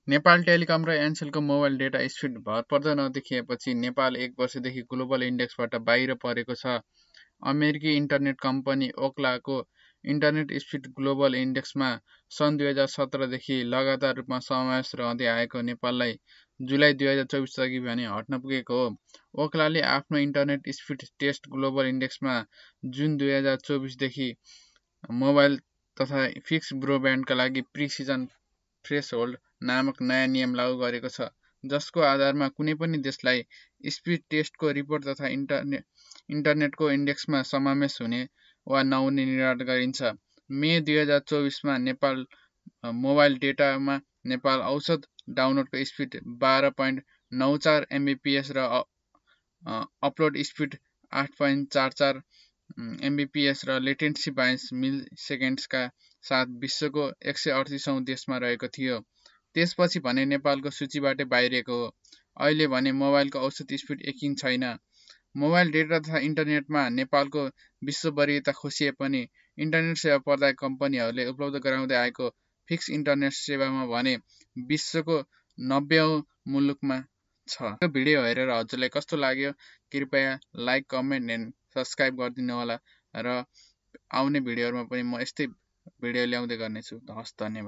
Nepal telecom र एनसेलको mobile data speed भरपर्दो नदेखिएपछि नेपाल 1 वर्षदेखि ग्लोबल इन्डेक्सबाट बाहिर परेको छ। अमेरिकी इन्टरनेट कम्पनी ओक्लाको इन्टरनेट स्पिड ग्लोबल इन्डेक्समा सन् 2017 देखि लगातार रूपमा समावेश रहँदै आएको नेपाललाई जुलाई 2024 अघि भने हट्न पुगेको हो। ओक्लाले आफ्नो इन्टरनेट स्पिड टेस्ट ग्लोबल इन्डेक्समा जुन 2024 देखि मोबाइल तथा फिक्स ब्रोडब्यान्डका लागि प्रिसिजन थ्रेसहोल्ड नामक नयाँ नियम लागू गरेको छ, जसको आधारमा कुनै पनि देशलाई स्पिड टेस्टको रिपोर्ट तथा इन्टरनेटको इन्डेक्समा समावेश हुने वा नहुने निर्धारण गरिन्छ। मे 2024 मा नेपाल मोबाइल डेटामा नेपाल औसत डाउनलोडको स्पिड 12.94 एमबिपिएस र अपलोड स्पिड 8.44 एमबिपिएस र लेटेन्सी 22 मिलिसेकेन्ड्सका साथ विश्वको 138औं देशमा रहेको थियो। त्यसपछि भने नेपालको सूचीबाटै बाहिरिएको हो। अहिले भने मोबाइलको औसत स्पिड एकिन छैन। मोबाइल डेटा तथा इन्टरनेटमा नेपालको विश्ववरियता खोसिए पनि इन्टरनेट सेवा प्रदायक कम्पनीहरूले उपलब्ध गराउँदै आएको फिक्स इन्टरनेट सेवामा भने विश्वको 90औं मुलुकमा छ। यो भिडियो हेरेर हजुरलाई कस्तो लाग्यो? कृपया लाइक, कमेन्ट एन्ड सब्स्क्राइब गरिदिनु होला र आउने भिडियोहरुमा पनि म यस्तै भिडियो ल्याउँदै गर्नेछु। हस्, धन्यवाद।